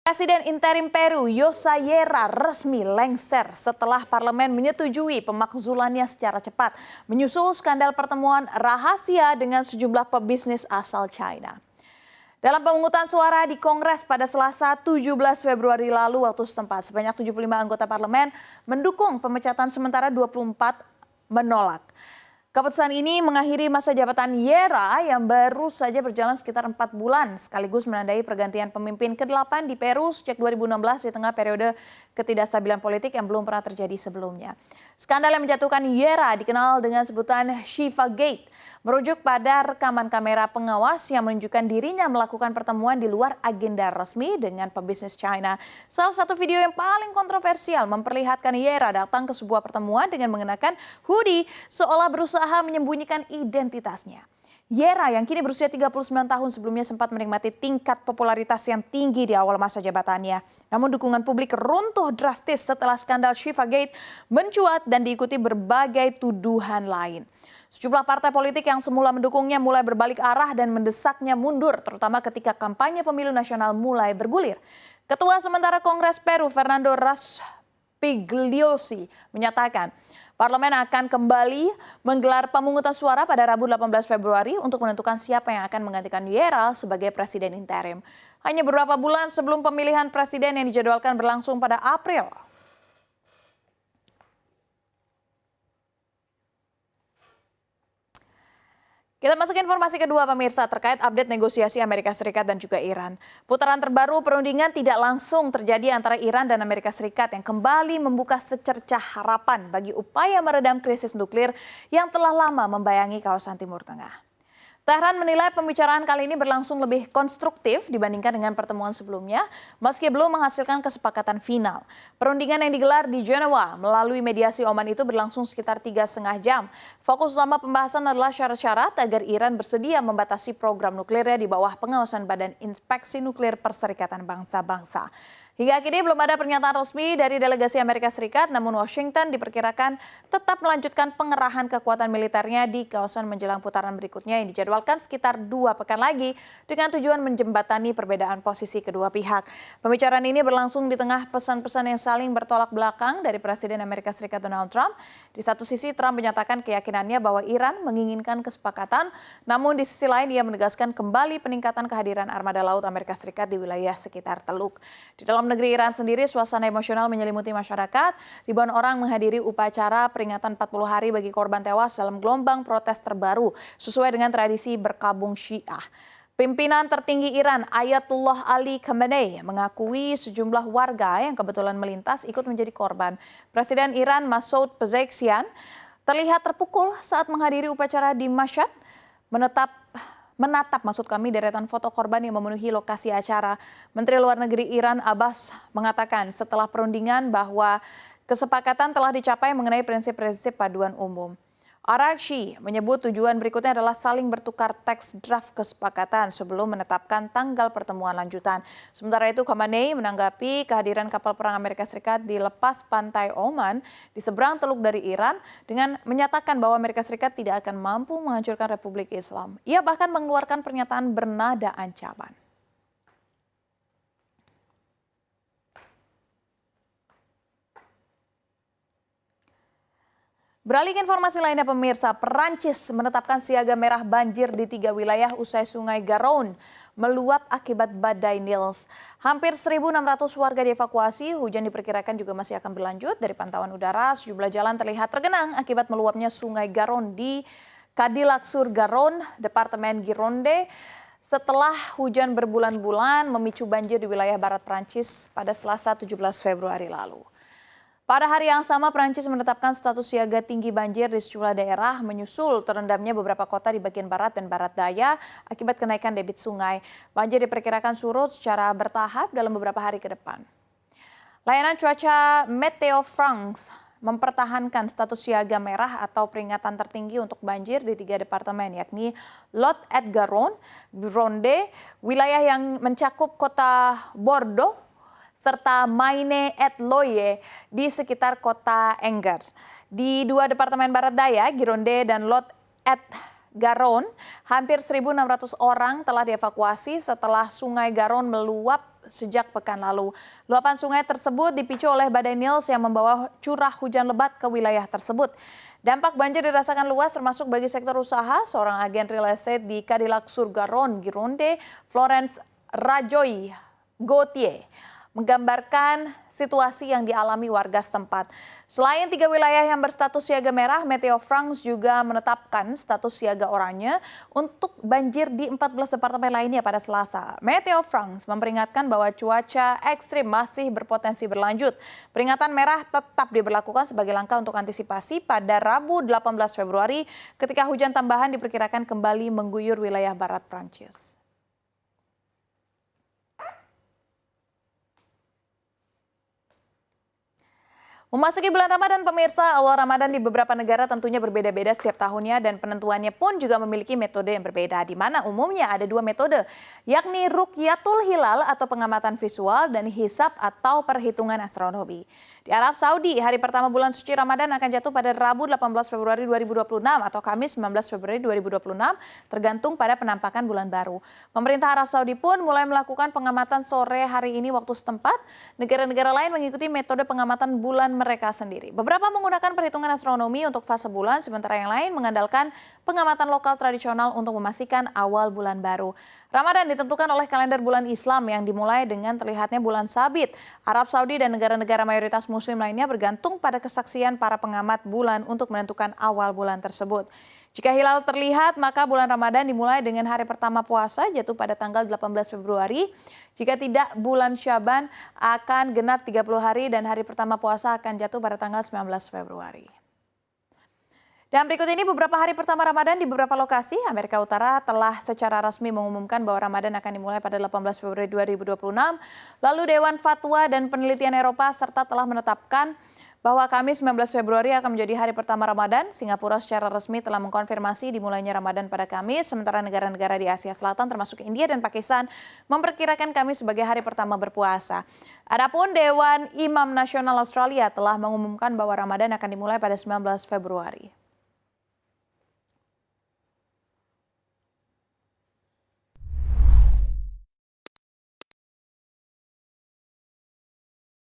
Presiden interim Peru Yosa Yerra resmi lengser setelah parlemen menyetujui pemakzulannya secara cepat menyusul skandal pertemuan rahasia dengan sejumlah pebisnis asal China. Dalam pemungutan suara di Kongres pada Selasa 17 Februari lalu waktu setempat, sebanyak 75 anggota parlemen mendukung pemecatan sementara 24 menolak. Keputusan ini mengakhiri masa jabatan Yerra yang baru saja berjalan sekitar 4 bulan, sekaligus menandai pergantian pemimpin ke-8 di Peru sejak 2016 di tengah periode ketidakstabilan politik yang belum pernah terjadi sebelumnya. Skandal yang menjatuhkan Yerra dikenal dengan sebutan Shiva Gate, merujuk pada rekaman kamera pengawas yang menunjukkan dirinya melakukan pertemuan di luar agenda resmi dengan pebisnis China. Salah satu video yang paling kontroversial memperlihatkan Yerra datang ke sebuah pertemuan dengan mengenakan hoodie seolah berusaha menyembunyikan identitasnya. Yerra yang kini berusia 39 tahun sebelumnya sempat menikmati tingkat popularitas yang tinggi di awal masa jabatannya. Namun dukungan publik runtuh drastis setelah skandal Shiva Gate mencuat dan diikuti berbagai tuduhan lain. Sejumlah partai politik yang semula mendukungnya mulai berbalik arah dan mendesaknya mundur, terutama ketika kampanye pemilu nasional mulai bergulir. Ketua sementara Kongres Peru Fernando Rospigliosi menyatakan parlemen akan kembali menggelar pemungutan suara pada Rabu 18 Februari untuk menentukan siapa yang akan menggantikan Yerra sebagai presiden interim. Hanya beberapa bulan sebelum pemilihan presiden yang dijadwalkan berlangsung pada April. Kita masuk informasi kedua pemirsa terkait update negosiasi Amerika Serikat dan juga Iran. Putaran terbaru perundingan tidak langsung terjadi antara Iran dan Amerika Serikat yang kembali membuka secercah harapan bagi upaya meredam krisis nuklir yang telah lama membayangi kawasan Timur Tengah. Tehran menilai pembicaraan kali ini berlangsung lebih konstruktif dibandingkan dengan pertemuan sebelumnya, meski belum menghasilkan kesepakatan final. Perundingan yang digelar di Jenewa melalui mediasi Oman itu berlangsung sekitar 3,5 jam. Fokus utama pembahasan adalah syarat-syarat agar Iran bersedia membatasi program nuklirnya di bawah pengawasan Badan Inspeksi Nuklir Perserikatan Bangsa-Bangsa. Hingga kini belum ada pernyataan resmi dari delegasi Amerika Serikat, namun Washington diperkirakan tetap melanjutkan pengerahan kekuatan militernya di kawasan menjelang putaran berikutnya yang dijadwalkan sekitar 2 pekan lagi dengan tujuan menjembatani perbedaan posisi kedua pihak. Pembicaraan ini berlangsung di tengah pesan-pesan yang saling bertolak belakang dari Presiden Amerika Serikat Donald Trump. Di satu sisi Trump menyatakan keyakinannya bahwa Iran menginginkan kesepakatan, namun di sisi lain ia menegaskan kembali peningkatan kehadiran armada laut Amerika Serikat di wilayah sekitar Teluk. Di dalam negeri Iran sendiri, suasana emosional menyelimuti masyarakat. Ribuan orang menghadiri upacara peringatan 40 hari bagi korban tewas dalam gelombang protes terbaru sesuai dengan tradisi berkabung Syiah. Pimpinan tertinggi Iran, Ayatullah Ali Khamenei, mengakui sejumlah warga yang kebetulan melintas ikut menjadi korban. Presiden Iran Masoud Pezeshkian terlihat terpukul saat menghadiri upacara di Mashhad, menatap deretan foto korban yang memenuhi lokasi acara. Menteri Luar Negeri Iran Abbas mengatakan setelah perundingan bahwa kesepakatan telah dicapai mengenai prinsip-prinsip paduan umum. Araghchi menyebut tujuan berikutnya adalah saling bertukar teks draft kesepakatan sebelum menetapkan tanggal pertemuan lanjutan. Sementara itu Khamenei menanggapi kehadiran kapal perang Amerika Serikat di lepas pantai Oman di seberang teluk dari Iran dengan menyatakan bahwa Amerika Serikat tidak akan mampu menghancurkan Republik Islam. Ia bahkan mengeluarkan pernyataan bernada ancaman. Beralih ke informasi lainnya pemirsa, Perancis menetapkan siaga merah banjir di 3 wilayah usai sungai Garonne meluap akibat badai Nils. Hampir 1.600 warga dievakuasi, hujan diperkirakan juga masih akan berlanjut. Dari pantauan udara, sejumlah jalan terlihat tergenang akibat meluapnya sungai Garonne di Cadillac-sur-Garonne, Departemen Gironde, setelah hujan berbulan-bulan memicu banjir di wilayah barat Perancis pada Selasa 17 Februari lalu. Pada hari yang sama, Perancis menetapkan status siaga tinggi banjir di sejumlah daerah menyusul terendamnya beberapa kota di bagian barat dan barat daya akibat kenaikan debit sungai. Banjir diperkirakan surut secara bertahap dalam beberapa hari ke depan. Layanan cuaca Meteo France mempertahankan status siaga merah atau peringatan tertinggi untuk banjir di 3 departemen, yakni Lot-et-Garonne, Gironde, wilayah yang mencakup kota Bordeaux, serta Maine-et-Loire di sekitar kota Angers. Di 2 departemen barat daya, Gironde dan Lot-et-Garonne, hampir 1.600 orang telah dievakuasi setelah sungai Garonne meluap sejak pekan lalu. Luapan sungai tersebut dipicu oleh badai Niels yang membawa curah hujan lebat ke wilayah tersebut. Dampak banjir dirasakan luas termasuk bagi sektor usaha. Seorang agen real estate di Cadillac Surgaron, Gironde, Florence Rajoy Gauthier, menggambarkan situasi yang dialami warga setempat. Selain 3 wilayah yang berstatus siaga merah, Meteo France juga menetapkan status siaga oranye untuk banjir di 14 departemen lainnya pada Selasa. Meteo France memperingatkan bahwa cuaca ekstrim masih berpotensi berlanjut. Peringatan merah tetap diberlakukan sebagai langkah untuk antisipasi pada Rabu 18 Februari ketika hujan tambahan diperkirakan kembali mengguyur wilayah barat Prancis. Memasuki bulan Ramadan, pemirsa, awal Ramadan di beberapa negara tentunya berbeda-beda setiap tahunnya dan penentuannya pun juga memiliki metode yang berbeda, di mana umumnya ada 2 metode, yakni Rukyatul Hilal atau pengamatan visual dan Hisab atau perhitungan astronomi. Di Arab Saudi, hari pertama bulan suci Ramadan akan jatuh pada Rabu 18 Februari 2026 atau Kamis 19 Februari 2026, tergantung pada penampakan bulan baru. Pemerintah Arab Saudi pun mulai melakukan pengamatan sore hari ini waktu setempat. Negara-negara lain mengikuti metode pengamatan bulan mereka sendiri. Beberapa menggunakan perhitungan astronomi untuk fase bulan, sementara yang lain mengandalkan pengamatan lokal tradisional untuk memastikan awal bulan baru. Ramadan ditentukan oleh kalender bulan Islam yang dimulai dengan terlihatnya bulan sabit. Arab Saudi dan negara-negara mayoritas muslim lainnya bergantung pada kesaksian para pengamat bulan untuk menentukan awal bulan tersebut. Jika hilal terlihat, maka bulan Ramadan dimulai dengan hari pertama puasa jatuh pada tanggal 18 Februari. Jika tidak, bulan Syaban akan genap 30 hari dan hari pertama puasa akan jatuh pada tanggal 19 Februari. Dan berikut ini beberapa hari pertama Ramadan di beberapa lokasi. Amerika Utara telah secara resmi mengumumkan bahwa Ramadan akan dimulai pada 18 Februari 2026. Lalu Dewan Fatwa dan Penelitian Eropa serta telah menetapkan bahwa Kamis 19 Februari akan menjadi hari pertama Ramadan. Singapura secara resmi telah mengkonfirmasi dimulainya Ramadan pada Kamis, sementara negara-negara di Asia Selatan termasuk India dan Pakistan memperkirakan Kamis sebagai hari pertama berpuasa. Adapun Dewan Imam Nasional Australia telah mengumumkan bahwa Ramadan akan dimulai pada 19 Februari.